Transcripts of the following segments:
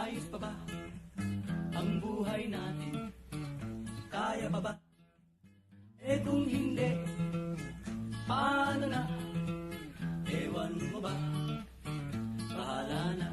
Ayos pa ba ang buhay natin? Kaya pa ba? Eh kung hindi, paano na? Ewan mo ba? Bahala na.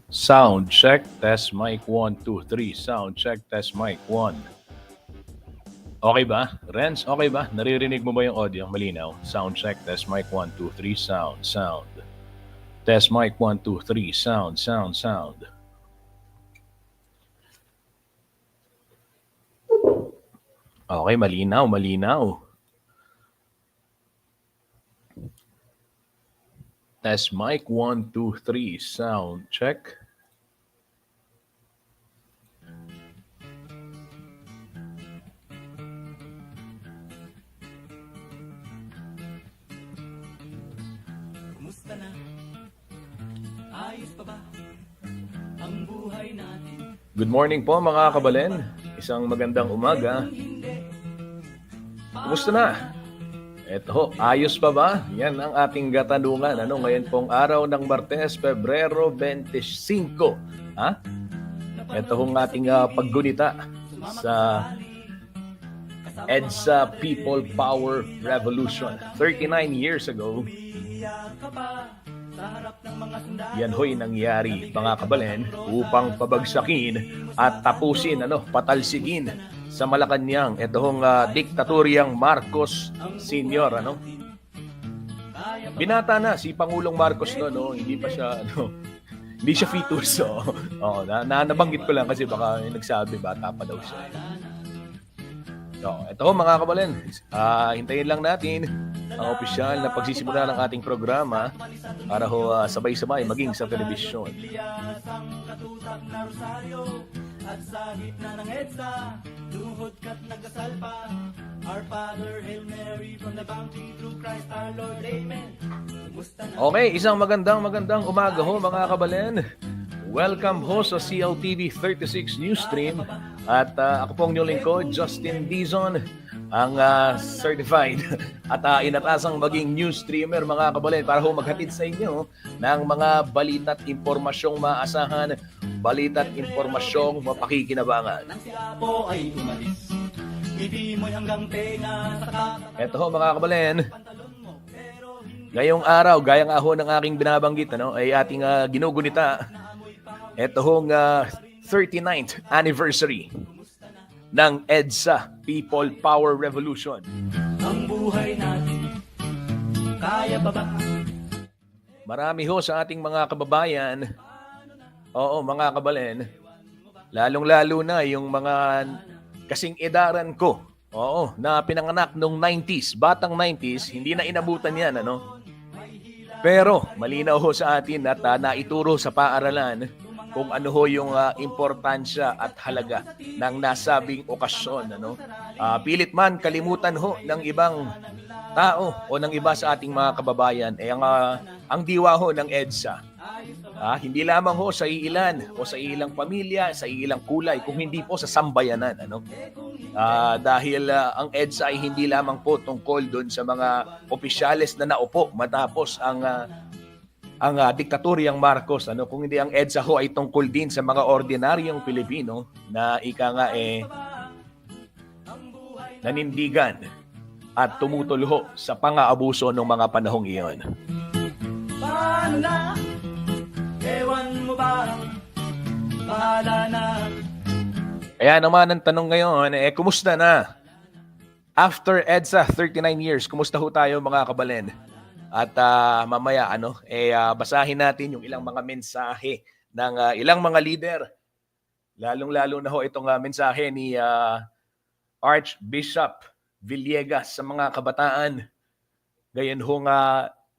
Sound check, test mic 1, 2, 3. Sound check, test mic 1. Okay ba? Renz, okay ba? Naririnig mo ba yung audio? Malinaw. Sound check, test mic 1, 2, 3. Sound, sound. Test mic 1, 2, 3. Sound, sound, sound. Okay, malinaw, malinaw. Test mic 1, 2, 3. Sound check. Kumusta na? Ayos pa ba ang buhay natin? Good morning po mga kabalen. Isang magandang umaga. Kumusta na? Eto, ayos pa ba? Yan ang ating katanungan. Ngayon pong araw ng Martes, Pebrero 25. Ha? Ito hong ating paggunita sa EDSA People Power Revolution. 39 years ago, yan ho'y nangyari mga kabalen upang pabagsakin at tapusin, patalsigin sa Malacanang itong diktaturyang Marcos Sr. Binata na si Pangulong Marcos hindi pa siya hindi siya fetus. Nabanggit ko lang kasi baka nagsabi bata pa daw siya. Ito mga kabalen, hintayin lang natin ang opisyal na pagsisimula ng ating programa para sabay-sabay maging sa telebisyon. At sa gitna ng EDSA, luhod ka't nagasalpa. Our Father, Hail Mary, from the bounty through Christ our Lord, Amen. Okay, isang magandang umaga ho mga kabalen. Welcome ho sa CLTV 36 News Stream. At ako pong inyong lingkod, Justin Dizon, ang certified at inatasang maging news streamer mga kabalin para ho maghatid sa inyo ng mga balita at impormasyong maasahan, balita at impormasyong mapakikinabangan. Nang sila po ay umalis, hindi mo'y hanggang tenga sa kakatapat Ito ho mga kabalin, pantalon mo, pero hindi ngayong araw, gaya nga ho ng aking binabanggit, ay ating ginugunita. Ito hong 39th anniversary ng EDSA, People Power Revolution. ang buhay natin. Kaya pa ba? Marami ho sa ating mga kababayan, oo mga kabalin, lalong-lalo na yung mga kasing edaran ko, oo, na pinanganak nung 90s, batang 90s, hindi na inabutan yan, ano? Pero malinaw ho sa atin at naituro sa paaralan kung ano ho yung importansya at halaga ng nasabing okasyon. Ano? Pilit man kalimutan ho ng ibang tao o ng iba sa ating mga kababayan ang diwa ho ng EDSA. Hindi lamang ho sa iilan o sa ilang pamilya, sa ilang kulay, kung hindi po sa sambayanan. Ano? Dahil ang EDSA ay hindi lamang po tungkol doon sa mga opisyales na naupo matapos ang diktaturyang Marcos, ano, kung hindi ang EDSA ho ay tungkol din sa mga ordinaryong Pilipino na ika nga nanindigan at tumutulho sa pang-aabuso ng mga panahong iyon. Paano na? Ewan mo ba? Bahala na. Kaya naman ang tanong ngayon, kumusta na? After EDSA, 39 years, kumusta ho tayo mga kabalin? At mamaya basahin natin yung ilang mga mensahe ng ilang mga leader. Lalong-lalo na ho itong mensahe ni Archbishop Villegas sa mga kabataan. Gayon ho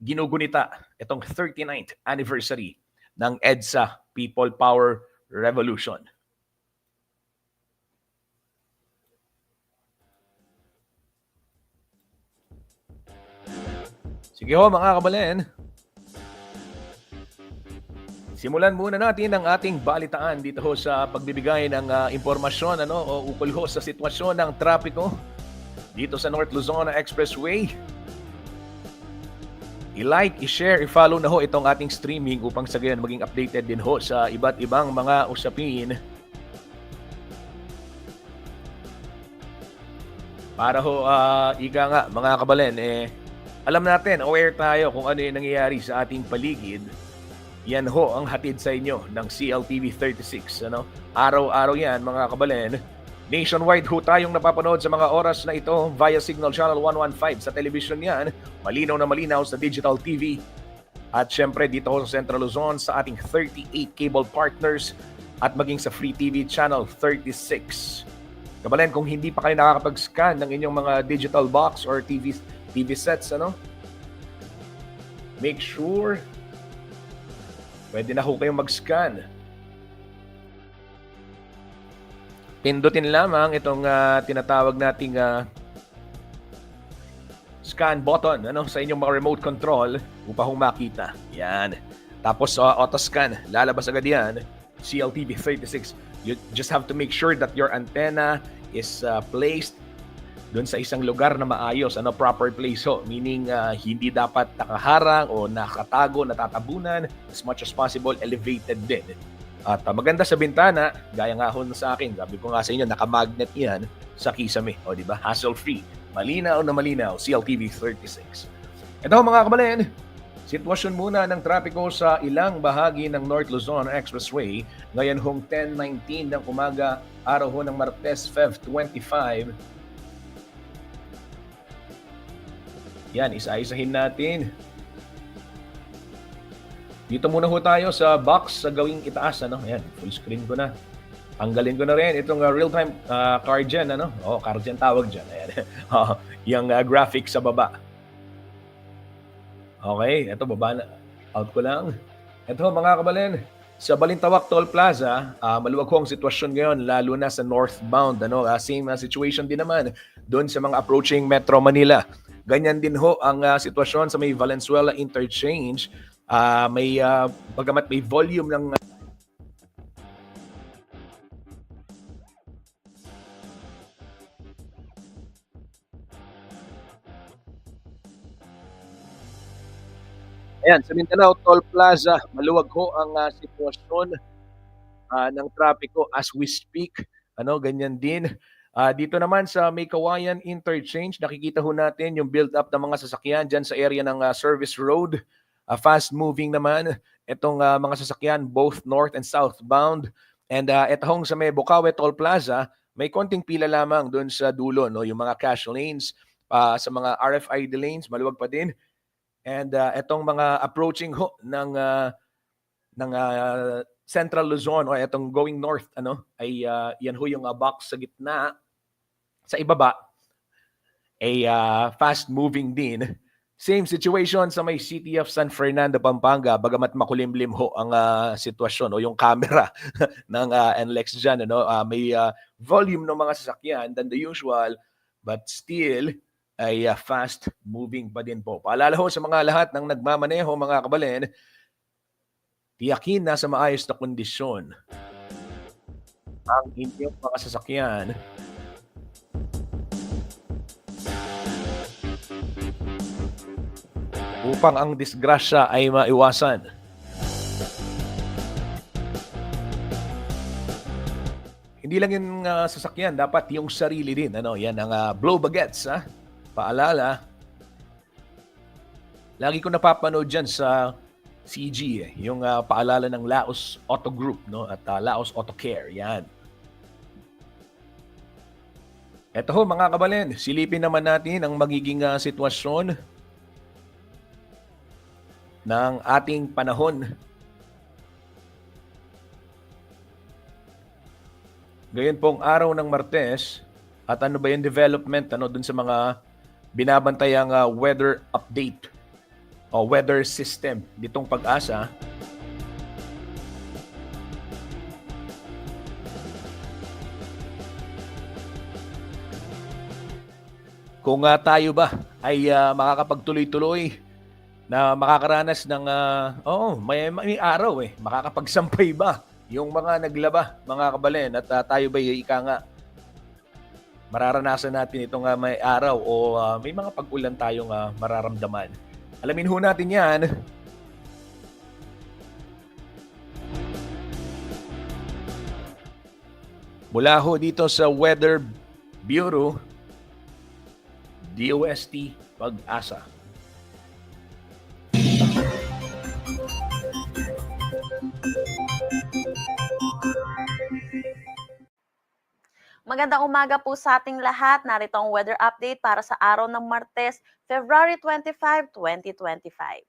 ginugunita itong 39th anniversary ng EDSA People Power Revolution. Sige ho mga kabalin. Simulan muna natin ang ating balitaan dito ho sa pagbibigay ng impormasyon o ukol ho sa sitwasyon ng trapiko dito sa North Luzon Expressway. I-like, i-share, i-follow na ho itong ating streaming upang sa gayon maging updated din ho sa iba't ibang mga usapin. Para ho, ika nga mga kabalin, alam natin, aware tayo kung ano yung nangyayari sa ating paligid. Yan ho ang hatid sa inyo ng CLTV 36. Ano? Araw-araw yan mga kabalin. Nationwide ho tayong napapanood sa mga oras na ito via Signal Channel 115 sa television yan. Malinaw na malinaw sa digital TV. At syempre dito ho sa Central Luzon sa ating 38 cable partners at maging sa Free TV Channel 36. Kabalin, kung hindi pa kayo nakakapag-scan ng inyong mga digital box or TV sets, make sure pwede na ho kayong mag-scan. Pindutin lamang itong tinatawag nating scan button sa inyong mga remote control upang makita. Yan. Tapos auto-scan, lalabas agad yan. CLTV 36. You just have to make sure that your antenna is placed doon sa isang lugar na maayos, proper place ho. Meaning, hindi dapat nakaharang o nakatago, natatabunan. As much as possible, elevated din. At maganda sa bintana, gaya nga ho sa akin, sabi ko nga sa inyo, nakamagnet yan sa kisame. O diba? Hassle-free. Malinaw na malinaw, CLTV 36. Ito mga kabalin, sitwasyon muna ng trapiko sa ilang bahagi ng North Luzon Expressway. Ngayon hong 10:19 ng umaga, araw ho ng Martes, Feb 25. Yan, isa-isahin natin. Dito muna ho tayo sa box sa gawing itaas. Ayan, full screen ko na. Tanggalin ko na rin itong real-time card dyan. Card dyan tawag dyan. Ayan. Yung graphic sa baba. Okay, ito baba na. Out ko lang. Ito mga kabalin. Sa Balintawak Toll Plaza, maluwag ho ang sitwasyon ngayon, lalo na sa northbound. Same situation din naman doon sa mga approaching Metro Manila. Ganyan din ho ang sitwasyon sa may Valenzuela Interchange. Bagamat may volume ng Ayan, sa Mindanao Toll Plaza, maluwag ho ang sitwasyon ng trapiko as we speak. Ganyan din. Dito naman sa May Kawayan Interchange, nakikita ho natin yung build up ng mga sasakyan diyan sa area ng Service Road. Fast moving naman itong mga sasakyan both north and southbound. And ito hong sa May Bukawe Toll Plaza, may konting pila lamang doon sa dulo, no, yung mga cash lanes. Sa mga RFID lanes, maluwag pa din. And itong mga approaching ho ng Central Luzon o itong going north ay yan ho yung box sa gitna. Sa ibaba ay fast moving din. Same situation sa may City of San Fernando, Pampanga, bagamat makulimlim ho ang sitwasyon o yung camera ng NLEX dyan. May volume ng mga sasakyan than the usual, but still ay fast moving pa din po. Paalala ho sa mga lahat ng nagmamaneho, mga kabalen, tiyakin nasa maayos na kondisyon ang inyong mga sasakyan upang ang disgrasya ay maiwasan. Hindi lang yung sasakyan, dapat yung sarili din. Yan ang blow bagets. Paalala, lagi ko napapanood dyan sa CG, yung paalala ng Laos Auto Group, at Laos Auto Care. Yan. Eto ho mga kabalen, silipin naman natin ang magiging sitwasyon ng ating panahon. Ngayon pong araw ng Martes, at ano ba yung development dun sa mga binabantayang weather update o weather system ditong Pag-asa. Kung tayo ba ay makakapagtuloy-tuloy na makakaranas ng may araw makakapagsampay ba yung mga naglaba, mga kabalen, at tayo ba ika nga mararanasan natin itong may araw o may mga pag-ulan tayong mararamdaman. Alamin ho natin yan mula ho dito sa Weather Bureau, DOST Pag-asa. Magandang umaga po sa ating lahat. Narito ang weather update para sa araw ng Martes, February 25, 2025.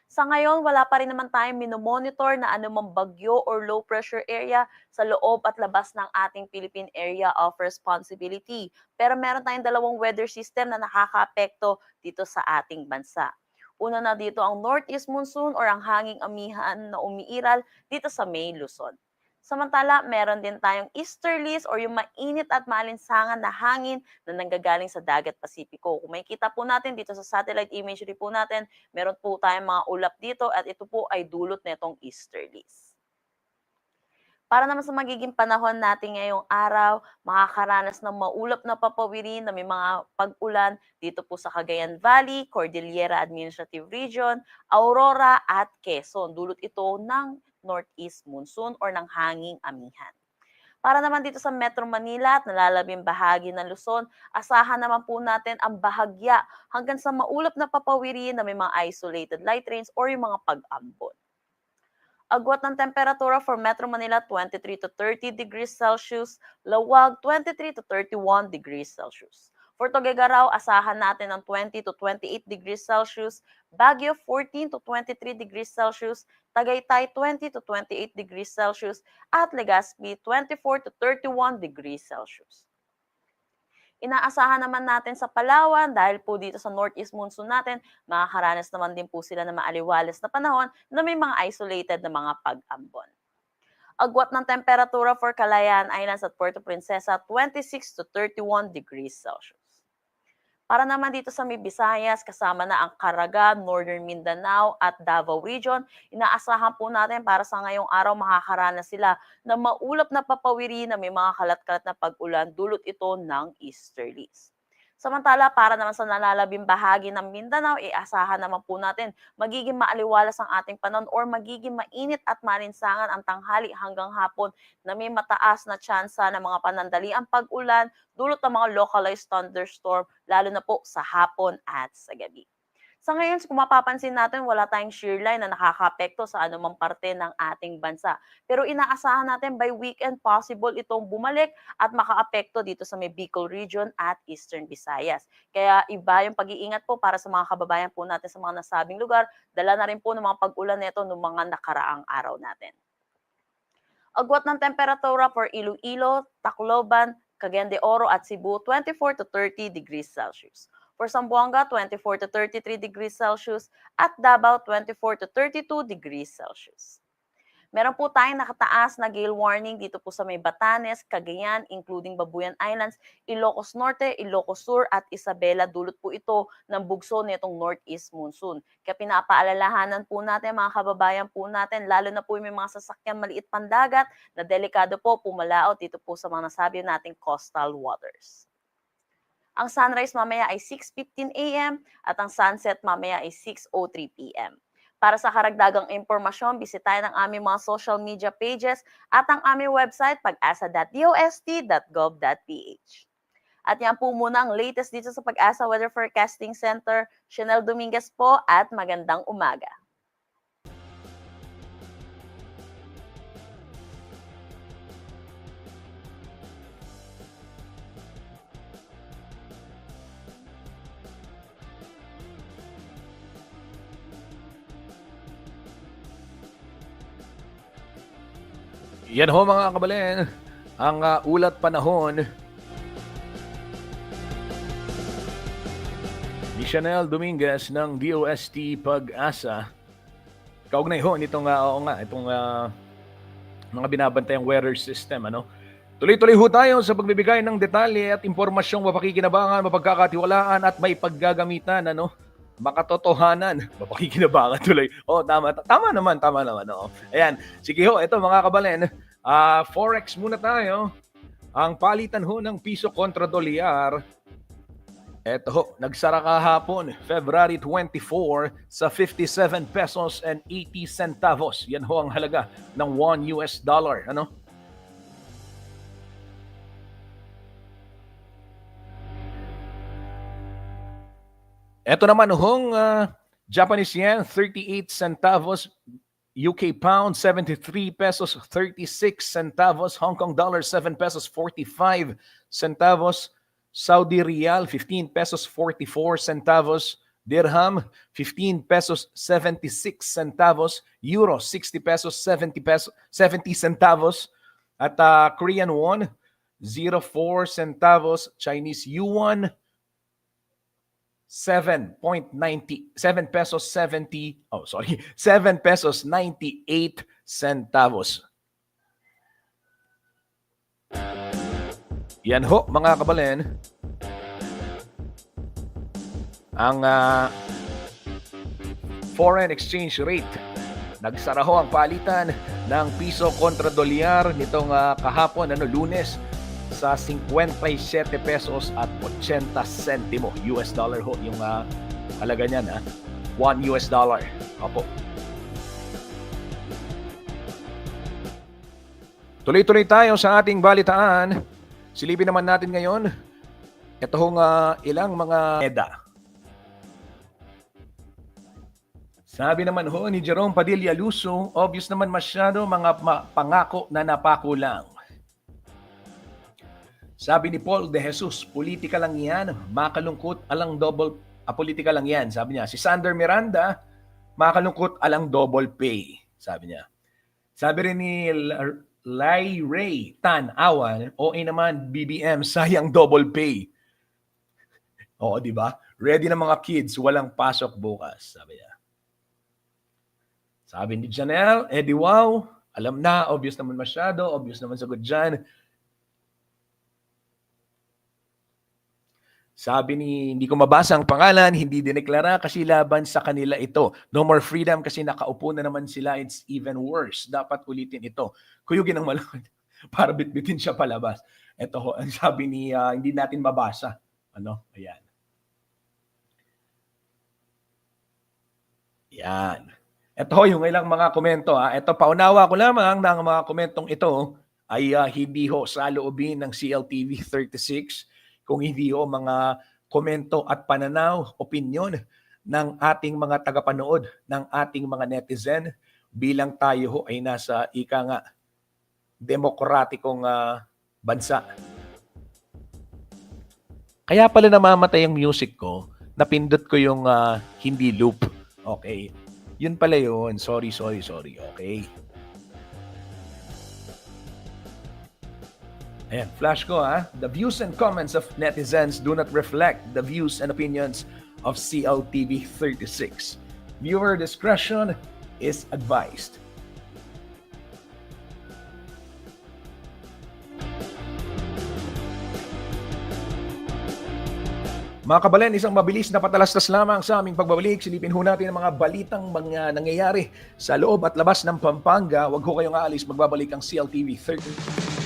Sa ngayon, wala pa rin naman tayong minomonitor na anumang bagyo or low pressure area sa loob at labas ng ating Philippine Area of Responsibility. Pero meron tayong dalawang weather system na nakakaapekto dito sa ating bansa. Una na dito ang Northeast Monsoon or ang hanging amihan na umiiral dito sa May, Luzon. Samantala, meron din tayong easterlies or yung mainit at maalinsangan na hangin na nanggagaling sa dagat Pasipiko. Kung makikita po natin dito sa satellite imagery po natin, meron po tayong mga ulap dito at ito po ay dulot netong easterlies. Para naman sa magiging panahon natin ngayong araw, makakaranas ng maulap na papawirin na may mga pag-ulan dito po sa Cagayan Valley, Cordillera Administrative Region, Aurora at Quezon. Dulot ito ng Northeast Monsoon or ng hanging amihan. Para naman dito sa Metro Manila at nalalabing bahagi ng Luzon, asahan naman po natin ang bahagya hanggang sa maulap na papawirin na may mga isolated light rains or yung mga pag-ambon. Agwat ng temperatura for Metro Manila 23 to 30 degrees Celsius, Lawag 23 to 31 degrees Celsius. For Tuguegarao, asahan natin ng 20 to 28 degrees Celsius, Baguio 14 to 23 degrees Celsius, Tagaytay 20 to 28 degrees Celsius, at Legazpi 24 to 31 degrees Celsius. Inaasahan naman natin sa Palawan dahil po dito sa Northeast Monsoon natin, makakaranas naman din po sila ng maaliwalas na panahon na may mga isolated na mga pag-ambon. Agwat ng temperatura for Calayan Islands at Puerto Princesa 26 to 31 degrees Celsius. Para naman dito sa may Visayas, kasama na ang Caraga, Northern Mindanao at Davao Region, inaasahan po natin para sa ngayong araw makakaranas sila ng maulap na papawiri na may mga kalat-kalat na pag-ulan, dulot ito ng easterlies. Samantala, para naman sa nalalabing bahagi ng Mindanao, asahan naman po natin magiging maaliwalas ang ating panahon or magiging mainit at malinsangan ang tanghali hanggang hapon na may mataas na tsansa ng mga panandaliang pag-ulan dulot ng mga localized thunderstorm lalo na po sa hapon at sa gabi. Sa ngayon, kung mapapansin natin, wala tayong shear line na nakakaapekto sa anumang parte ng ating bansa. Pero inaasahan natin by weekend possible itong bumalik at makaapekto dito sa may Bicol region at Eastern Visayas. Kaya iba yung pag-iingat po para sa mga kababayan po natin sa mga nasabing lugar. Dala na rin po ng mga pag-ulan nito ng mga nakaraang araw natin. Agwat ng temperatura for Iloilo, Tacloban, Cagayan de Oro at Cebu, 24 to 30 degrees Celsius. For Zamboanga, 24 to 33 degrees Celsius at Davao, 24 to 32 degrees Celsius. Meron po tayong nakataas na gale warning dito po sa may Batanes, Cagayan, including Babuyan Islands, Ilocos Norte, Ilocos Sur at Isabela. Dulot po ito ng bugso nitong northeast monsoon. Kaya pinapaalalahanan po natin mga kababayan po natin, lalo na po yung may mga sasakyan maliit pandagat na delikado po pumalaot dito po sa mga nasabi nating coastal waters. Ang sunrise mamaya ay 6:15 a.m. at ang sunset mamaya ay 6:03 p.m. Para sa karagdagang impormasyon, bisitahin ang aming mga social media pages at ang aming website pag-asa.dost.gov.ph. At yan po muna ang latest dito sa Pag-asa Weather Forecasting Center. Chanel Dominguez po at magandang umaga. Yan ho mga kabalen, ang ulat panahon ni Chanel Dominguez ng DOST Pag-asa. Kaugnay ho nitong itong mga binabantayang weather system, ano. Tuloy-tuloy ho tayo sa pagbibigay ng detalye at impormasyong mapakikinabangan, mapagkakatiwalaan at may paggagamitan, ano. Makatotohanan, mapakikinabangan tuloy. Oh, tama naman, oo. Ayan, sige ho, ito mga kabalen, Forex muna tayo. Ang palitan ho ng piso kontra dolyar, ito ho, nagsara kahapon, February 24 sa 57 pesos and 80 centavos. Yan ho ang halaga ng $1 US, ano? Ito naman hong Japanese yen, 38 centavos, UK pound, 73 pesos, 36 centavos, Hong Kong dollar, 7 pesos, 45 centavos, Saudi Riyal, 15 pesos, 44 centavos, Dirham, 15 pesos, 76 centavos, Euro, 60 pesos, 70 centavos, at Korean won, 0.4 centavos, Chinese yuan, 7 pesos 98 centavos. Yan ho mga kabalen, ang foreign exchange rate. Nagsara ho ang palitan ng piso kontra dolyar nitong kahapon, Lunes, sa 57 pesos at 80 sentimo. US dollar ho yung halaga niyan, $1 US. Opo. Tuloy-tuloy tayo sa ating balitaan. Silipin naman natin ngayon ito hong ilang mga EDA. Sabi naman ho ni Jerome Padilla Luso, obvious naman masyado mga pangako na napako lang. Sabi ni Paul De Jesus, politika lang yan, makalungkot alang double, politika lang yan, sabi niya. Si Sander Miranda, makalungkot alang double pay, sabi niya. Sabi rin ni Lai Ray Tan Awan, OA naman, BBM, sayang double pay. Oo, di ba? Ready na mga kids, walang pasok bukas, sabi niya. Sabi ni Janelle, wow, alam na, obvious naman masyado, obvious naman sagot dyan. Sabi ni, hindi ko mabasa ang pangalan, hindi dineklara kasi laban sa kanila ito. No more freedom kasi nakaupo na naman sila, it's even worse. Dapat ulitin ito. Kuyugin ang malakad para bitbitin siya palabas. Ito ho, ang sabi ni, hindi natin mabasa. Ano? Ayan. Yan. Ito ho yung ilang mga komento. Ito, paunawa ko lamang ng mga komentong ito ay hindi ho sa loobin ng CLTV 36, kung hindi ho mga komento at pananaw, opinyon ng ating mga tagapanood, ng ating mga netizen, bilang tayo ho ay nasa ika nga demokratikong bansa. Kaya pala namamatay ang music ko, napindot ko yung hindi loop. Okay. Yun pala yun. Sorry. Okay. Ayan, flash ko The views and comments of netizens do not reflect the views and opinions of CLTV 36. Viewer discretion is advised. Mga kabalen, isang mabilis na patalastas lamang sa aming pagbabalik. Silipin ho natin ang mga balitang mga nangyayari sa loob at labas ng Pampanga. Huwag ho kayong aalis, magbabalik ang CLTV 30.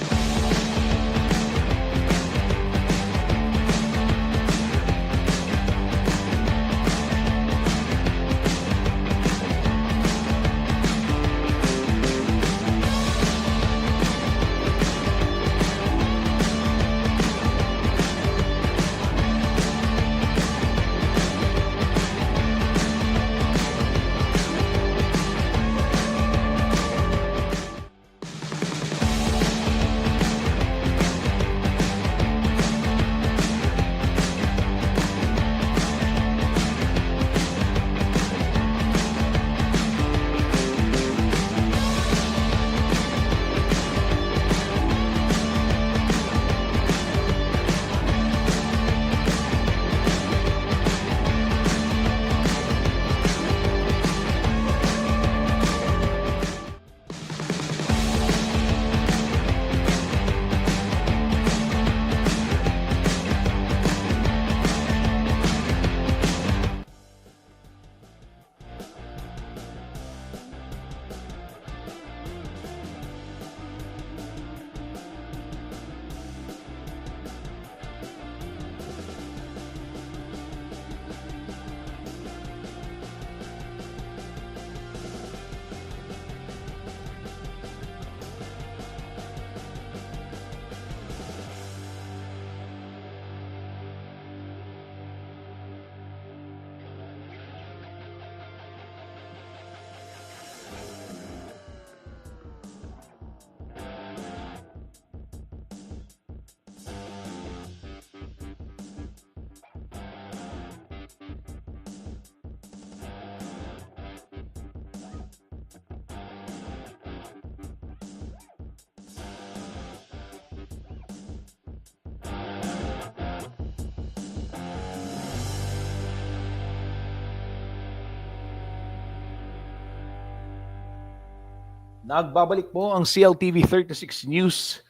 Nagbabalik po ang CLTV 36 News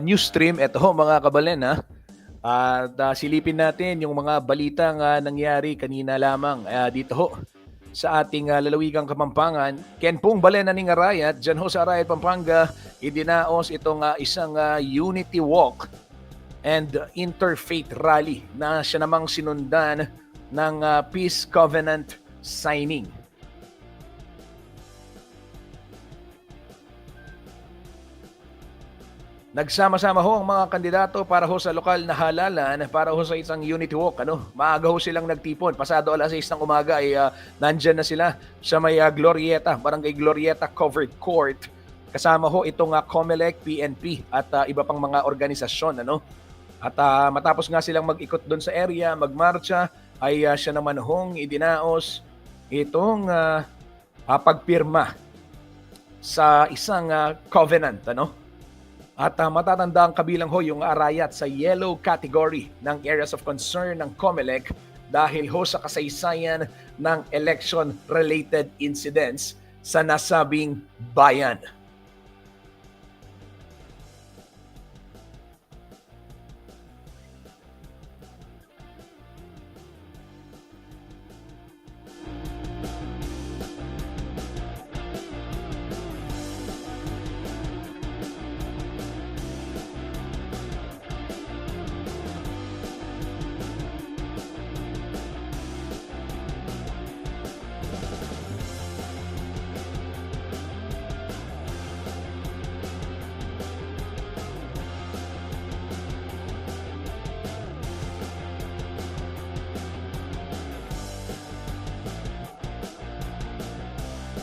news stream. Ito ho mga kabalen At silipin natin yung mga balitang nangyari kanina lamang dito ho sa ating lalawigang Kapampangan. Ken pong balena ning Arayat, dyan ho sa Arayat, Pampanga, idinaos itong isang unity walk and interfaith rally na siya namang sinundan ng Peace Covenant signing. Nagsama-sama ho ang mga kandidato para ho sa lokal na halalan, para ho sa isang unity walk. Maaga ho silang nagtipon. Pasado alas 6 ng umaga ay nandyan na sila sa may Glorieta, Barangay Glorieta Covered Court. Kasama ho itong COMELEC, PNP at iba pang mga organisasyon. At matapos nga silang mag-ikot doon sa area, magmarcha, ay siya naman hong idinaos itong pagpirma sa isang covenant. At matatanda ang kabilang ho yung Arayat sa yellow category ng areas of concern ng COMELEC dahil ho sa kasaysayan ng election-related incidents sa nasabing bayan.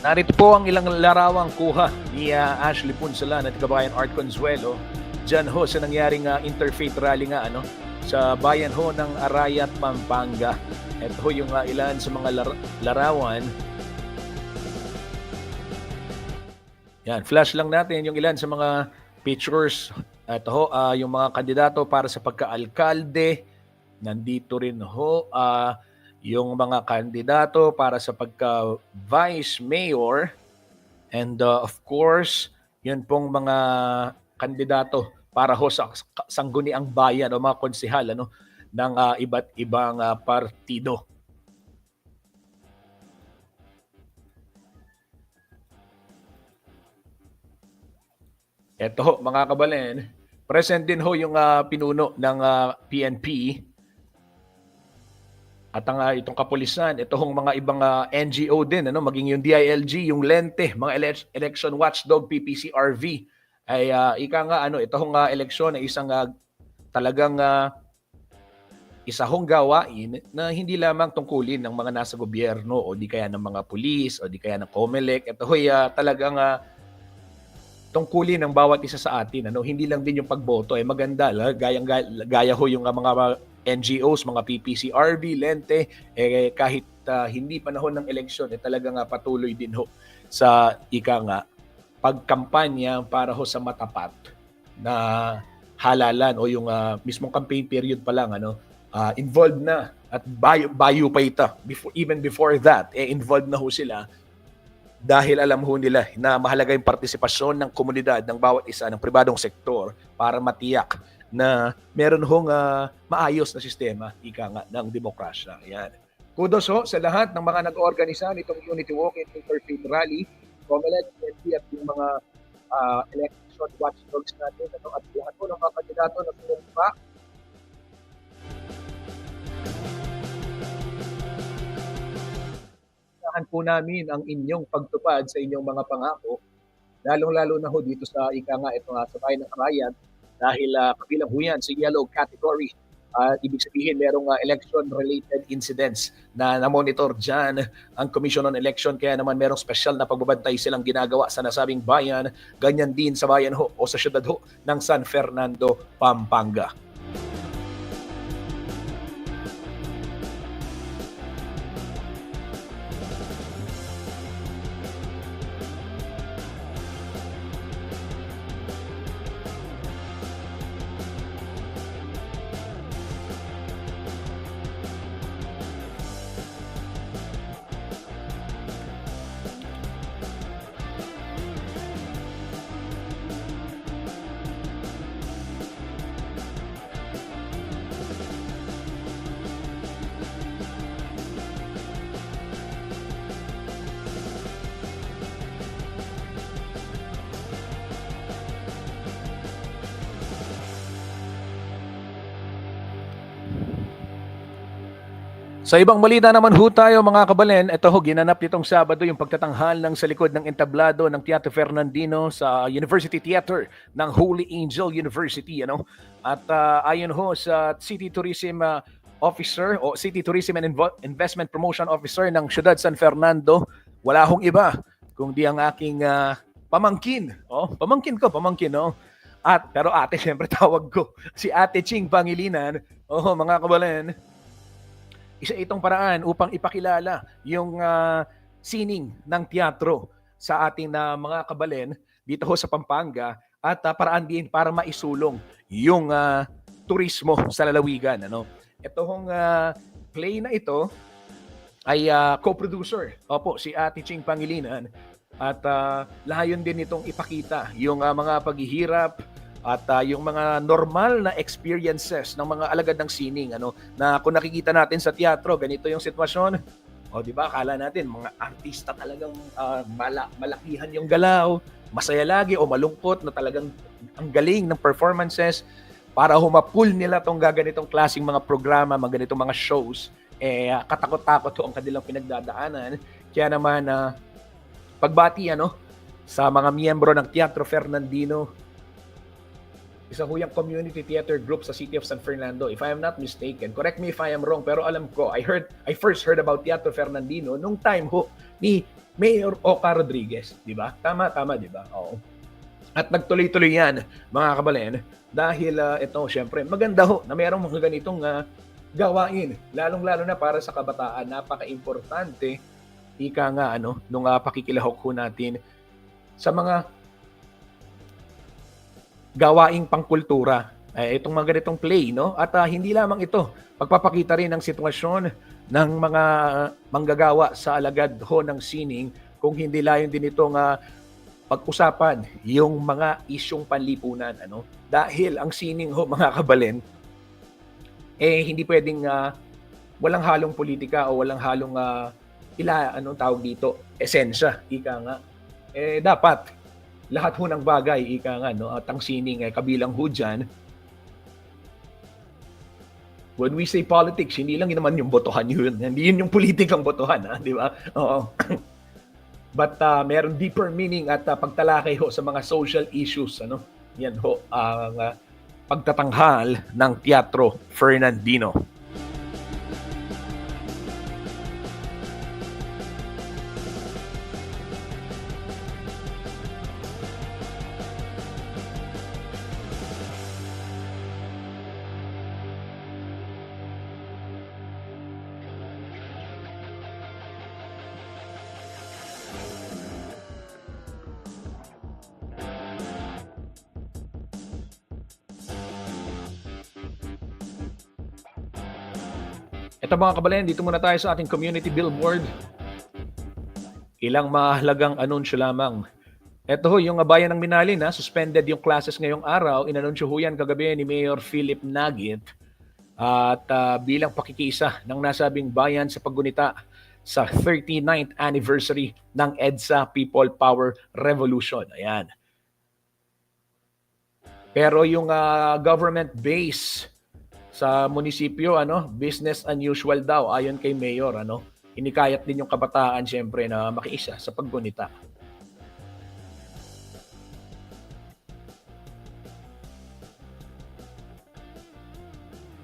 Narito po ang ilang larawang kuha ni Ashley Punsalan at kabayan Art Consuelo dyan ho sa nangyaring interfaith rally nga sa bayan ho ng Arayat, Pampanga. Ito ho yung ilan sa mga larawan. Yan, flash lang natin yung ilan sa mga pictures. Ito ho, yung mga kandidato para sa pagka-alkalde. Nandito rin ho yung mga kandidato para sa pagka-vice mayor. And of course, yun pong mga kandidato para ho sa sangguniang bayan o mga konsehal ng iba't ibang partido. Ito ho, mga kabalen, present din ho yung pinuno ng PNP at ang itong kapulisan. Ito hong mga ibang NGO din, maging yung DILG, yung Lente, mga election watchdog, PPCRV. Ay ika nga, ito hong eleksyon ay isang talagang isa hong gawain na hindi lamang tungkulin ng mga nasa gobyerno o di kaya ng mga pulis o di kaya ng COMELEC. Ito ho'y talagang tungkulin ng bawat isa sa atin. Hindi lang din yung pagboto. Maganda. Gaya ho yung mga NGOs, mga PPCRV, Lente, kahit hindi panahon ng eleksyon, talagang patuloy din ho sa pagkampanya para ho sa matapat na halalan o yung mismong campaign period pa lang involved na at bayo pa ito. Even before that, involved na ho sila dahil alam ho nila na mahalaga yung partisipasyon ng komunidad ng bawat isa ng pribadong sektor para matiyak na meron hong maayos na sistema ng demokrasya. Yan. Kudos ho sa lahat ng mga nag-organisa nitong Unity Walk and Interfaith Rally, COMELEC, PNP at yung mga election watchdogs natin at lahat po ng mga kandidato na pinumpa. Inahan po namin ang inyong pagtupad sa inyong mga pangako, lalong-lalo na ho dito sa sa bayan ng Arayat, dahil kabilang ho yan sa yellow category. Ibig sabihin merong election-related incidents na na-monitor dyan ang Commission on Election, kaya naman merong special na pagbabantay silang ginagawa sa nasabing bayan, ganyan din sa bayan ho o sa syudad ho ng San Fernando, Pampanga. Sa ibang balita naman ho tayo mga kabalen, ito ho ginanap nitong Sabado yung pagtatanghal ng sa likod ng entablado ng Teatro Fernandino sa University Theater ng Holy Angel University. At ayon ho sa City Tourism Officer o City Tourism and Investment Promotion Officer ng Ciudad San Fernando, wala hong iba kundi ang aking pamangkin. Pamangkin ko. Pero ate, siyempre tawag ko. Si Ate Ching Pangilinan. Mga kabalen, isa itong paraan upang ipakilala yung sining ng teatro sa ating mga kabalen dito ho sa Pampanga at paraan din para maisulong yung turismo sa lalawigan. Ito hong play na ito ay co-producer. Si Ate Ching Pangilinan at layon din itong ipakita yung mga paghihirap at yung mga normal na experiences ng mga alagad ng sining na kung nakikita natin sa teatro, ganito yung sitwasyon. Di ba? Akala natin mga artista talagang malakihan yung galaw, masaya lagi o malungkot na talagang ang galing ng performances para humapul nila tong gaganitong klaseng mga programa, mga ganitong mga shows. Katakot-takot ang kanilang pinagdadaanan. Kaya naman pagbati sa mga miyembro ng Teatro Fernandino, isa ho yung community theater group sa City of San Fernando, if I am not mistaken. Correct me if I am wrong, pero alam ko, I first heard about Teatro Fernandino nung time ho ni Mayor Oka Rodriguez, di ba? Tama, di ba? Oo. At nagtuloy-tuloy yan, mga kabalen, dahil ito, syempre, maganda ho na mayroong mga ganitong gawain, lalong-lalo na para sa kabataan, napaka-importante, ika nga, nung pakikilahok ho natin sa mga gawaing pangkultura. Itong mga ganitong play, no? At hindi lamang ito, pagpapakita rin ng sitwasyon ng mga manggagawa sa alagad ho ng sining, kung hindi layon din itong pag-usapan yung mga isyong panlipunan. Dahil ang sining ho, mga kabalen, hindi pwedeng walang halong politika o walang halong tawag dito, esensya, ika nga. Dapat lahat ho ng bagay, ika nga, at ang sining kabilang ho dyan. When we say politics, hindi lang naman yung botohan yun. Hindi yun yung politikang botohan, di ba? Oo. But meron deeper meaning at pagtalakay ho sa mga social issues. Yan ho ang pagtatanghal ng Teatro Fernandino. Ito mga kabalen, dito muna tayo sa ating community billboard. Ilang mahalagang anunsyo lamang. Ito ho, yung bayan ng Minalin, suspended yung classes ngayong araw. Inanunsyo ho yan kagabi ni Mayor Philip Nagit. At bilang pakikisa ng nasabing bayan sa paggunita sa 39th anniversary ng EDSA People Power Revolution. Ayan. Pero yung government base sa munisipyo, business unusual daw ayon kay Mayor, Inikayat din yung kabataan syempre na makiisa sa paggunita.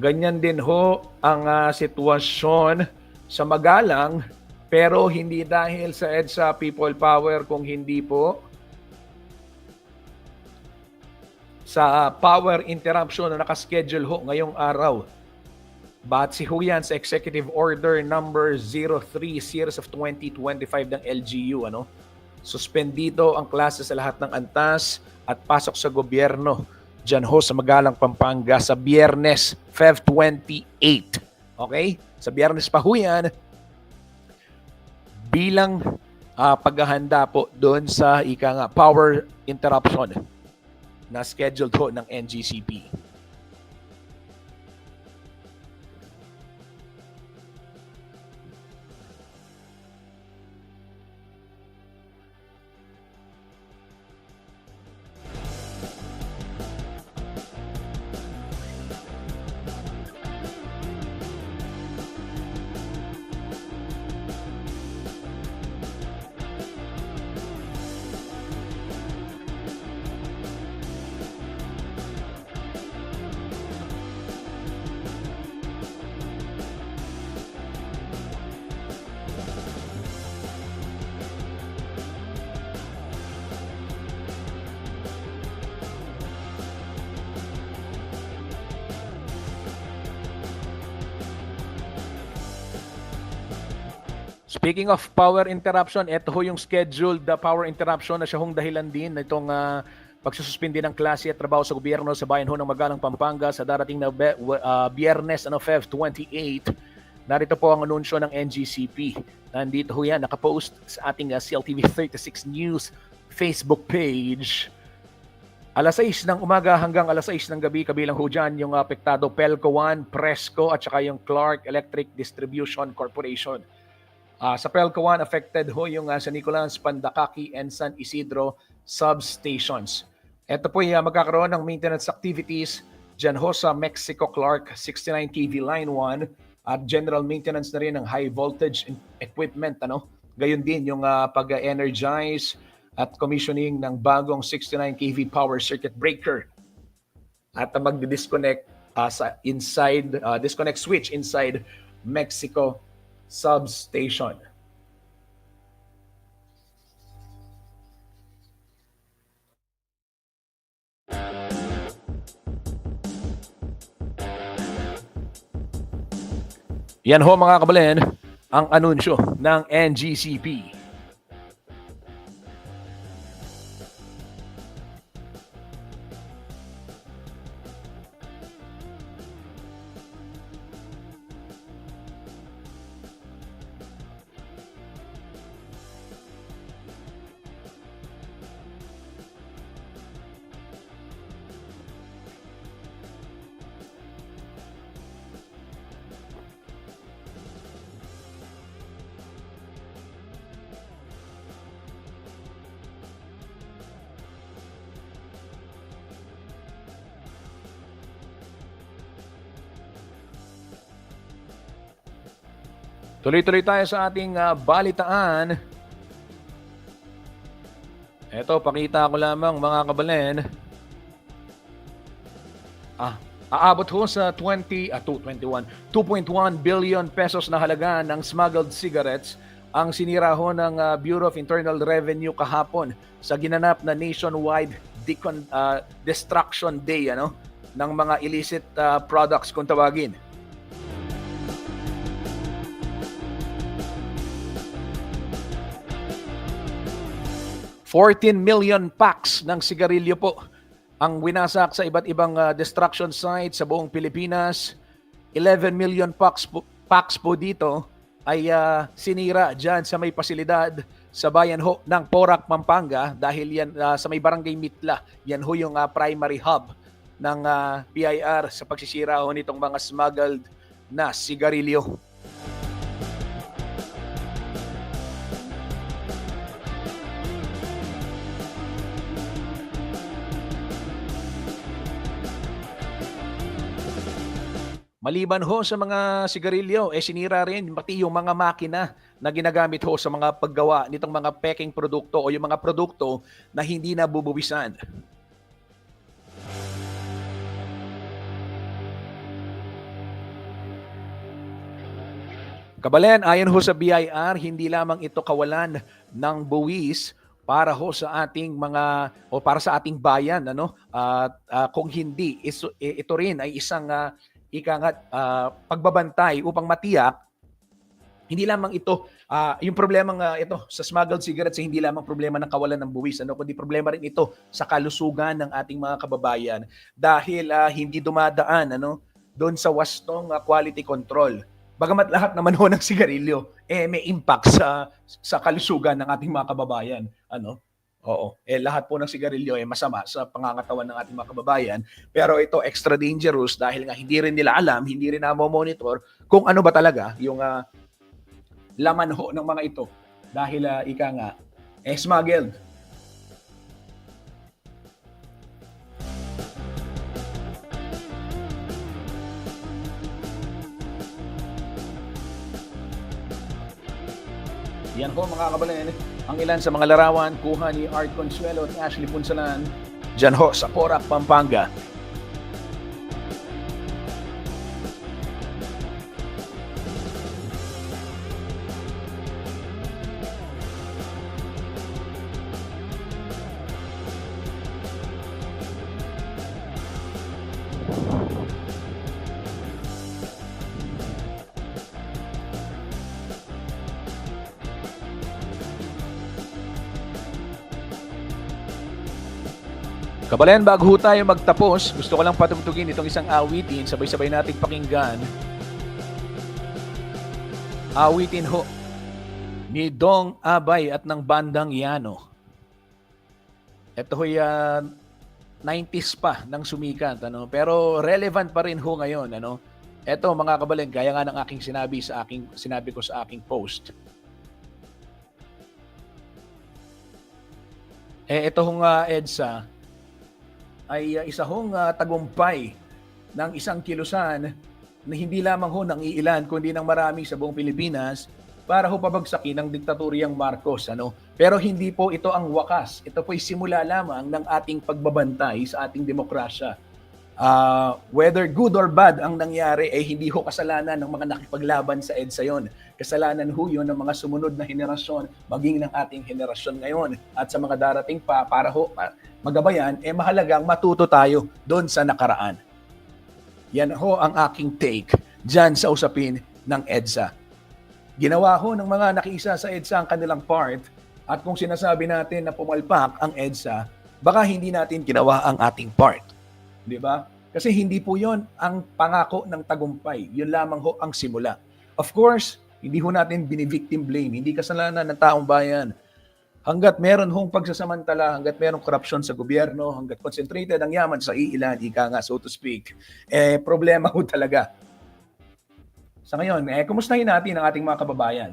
Ganyan din ho ang sitwasyon sa Magalang, pero hindi dahil sa EDSA People Power, kung hindi po sa power interruption na nakaschedule ho ngayong araw. Batsi ho yan sa Executive Order number 03 series of 2025 ng LGU. Suspendido ang klase sa lahat ng antas at pasok sa gobyerno dyan ho sa Magalang, Pampanga sa Biyernes, Feb 28. Okay? Sa Biyernes pa ho yan, bilang paghahanda po doon sa power interruption na scheduled ho ng NGCP. Speaking of power interruption, ito ho yung scheduled power interruption na siya hong dahilan din na itong pagsususpindi ng klase at trabaho sa gobyerno sa bayan ho ng Magalang, Pampanga sa darating na Biyernes, Feb 28. Narito po ang anunsyo ng NGCP. Nandito ho yan, nakapost sa ating CLTV 36 News Facebook page. Alas 6 ng umaga hanggang alas 6 ng gabi, kabilang ho dyan yung apektado Pelco 1, Presco at saka yung Clark Electric Distribution Corporation. Sa Pelco 1, affected ho yung San Nicolas, Pandakaki, and San Isidro substations. Ito po yung magkakaroon ng maintenance activities dyan ho sa Mexico Clark 69 kV Line 1 at general maintenance na rin ng high voltage equipment. Gayon din yung pag-energize at commissioning ng bagong 69 kV power circuit breaker at mag-disconnect sa disconnect switch inside Mexico substation. Yan ho mga kabalen, ang anunsyo ng NGCP. Tuloy-tuloy tayo sa ating balitaan. Ito, pakita ko lamang mga kabalen. Aabot ho sa 2.1 billion pesos na halaga ng smuggled cigarettes ang sinira ho ng Bureau of Internal Revenue kahapon sa ginanap na nationwide destruction day ng mga illicit products kung tawagin. 14 million packs ng sigarilyo po ang winasak sa iba't ibang destruction site sa buong Pilipinas. 11 million packs po dito ay sinira dyan sa may pasilidad sa bayan ho ng Porac, Pampanga dahil yan sa may barangay Mitla. Yan ho yung primary hub ng PIR sa pagsisira ho nitong mga smuggled na sigarilyo. Maliban ho sa mga sigarilyo, sinira rin pati yung mga makina na ginagamit ho sa mga paggawa nitong mga peking produkto o yung mga produkto na hindi na bubuwisan. Kabalen, ayon ho sa BIR, hindi lamang ito kawalan ng buwis para ho sa ating mga o para sa ating bayan kung hindi ito rin ay isang pagbabantay upang matiyak hindi lamang ito yung problema ito sa smuggled cigarettes hindi lamang problema ng kawalan ng buwis kundi problema rin ito sa kalusugan ng ating mga kababayan dahil hindi dumadaan doon sa wastong quality control. Bagamat lahat naman ho ng sigarilyo may impact sa kalusugan ng ating mga kababayan. Oo. Lahat po ng sigarilyo masama sa pangangatawan ng ating mga kababayan. Pero ito extra dangerous dahil nga hindi rin nila alam, hindi rin na-monitor kung ano ba talaga yung laman ho ng mga ito. Dahil smuggled. Yan po mga kabalen, ang ilan sa mga larawan kuha ni Art Consuelo at Ashley Punsalan dyan ho sa Porac, Pampanga. Kabalen, bago ho tayo magtapos, gusto ko lang patugtugin itong isang awitin, sabay-sabay nating pakinggan. Awitin ho ni Dong Abay at ng Bandang Yano. Ito ho'y 90s pa nang sumikat, pero relevant pa rin ho ngayon. Ito mga kabalen, gaya nga ng aking sinabi ko sa aking post. Ito hong EDSA ay isa hong tagumpay ng isang kilusan na hindi lamang ho ng iilan kundi ng marami sa buong Pilipinas para ho pabagsakin ng diktaturyang Marcos. Pero hindi po ito ang wakas. Ito po'y simula lamang ng ating pagbabantay sa ating demokrasya. Whether good or bad ang nangyari ay hindi ho kasalanan ng mga nakipaglaban sa EDSA yon. Kasalanan ho yun ng mga sumunod na henerasyon, maging ng ating henerasyon ngayon at sa mga darating pa para ho magabayan, mahalagang matuto tayo doon sa nakaraan. Yan ho ang aking take dyan sa usapin ng EDSA. Ginawa ho ng mga nakiisa sa EDSA ang kanilang part at kung sinasabi natin na pumalpak ang EDSA, baka hindi natin ginawa ang ating part. Di ba? Kasi hindi po yon ang pangako ng tagumpay. Yun lamang ho ang simula. Of course, hindi ho natin binivictim blame. Hindi kasalanan ng taong bayan. Hanggat meron hong pagsasamantala, hanggat meron korupsyon sa gobyerno, hanggat concentrated ang yaman sa iilan, ika nga, so to speak, problema ho talaga. Sa ngayon, kumustahin natin ang ating mga kababayan?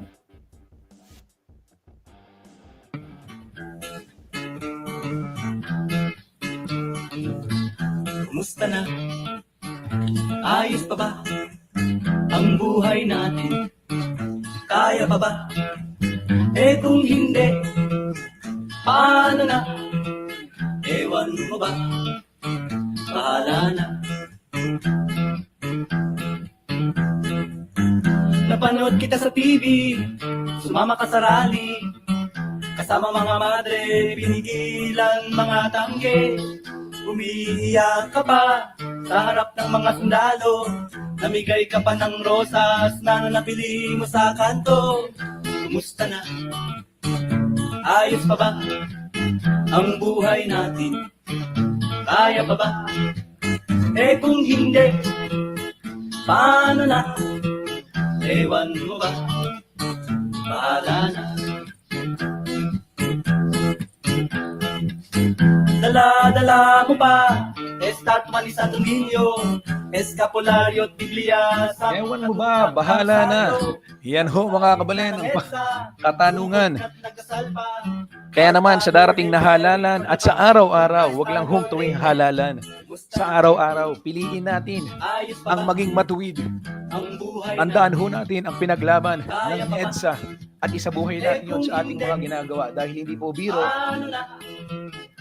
Kumusta na? Ayos pa ba ang buhay natin? Kaya pa ba? Kung hindi, paano na? Ewan mo ba? Bahala na. Napanood kita sa TV, sumama ka sa rally, kasama mga madre, pinigilan mga tangke. Umiiyak ka pa sa harap ng mga sundalo, namigay ka pa ng rosas na napili mo sa kanto. Kumusta na? Ayos pa ba ang buhay natin? Kaya pa ba? Kung hindi, paano na? Ewan mo ba? Bahala na. Dala-dala mo pa Start Manisa Dominio, Escapolaryo at Biblia sa Ewan mo ba? Bahala na. Yan ho mga kabalen ang katanungan. Kaya naman sa darating na halalan at sa araw-araw, wag lang hong tuwing halalan. Sa araw-araw, piliin natin ang maging matuwid. Tandaan ho natin ang pinaglaban ng EDSA at isabuhay natin yun sa ating mga ginagawa dahil hindi po biro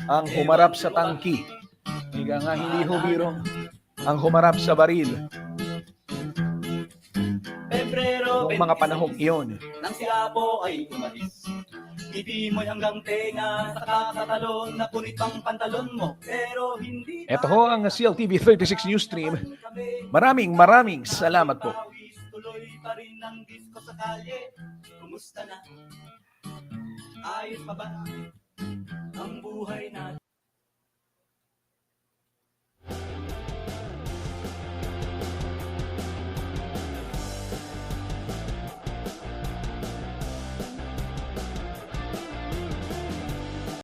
ang humarap sa tangki. Higa nga hindi ho biro ang humarap sa baril. Noong mga panahong iyon, nang si Apo ay umalis, ngiti mo'y hanggang tenga, sa kakatalon na punit pang pantalon mo, pero hindi. ito ho ang CLTV 36 News Stream. Maraming salamat po. Tuloy pa rin ang disco sa kalye. Kumusta na? Ayos pa ba?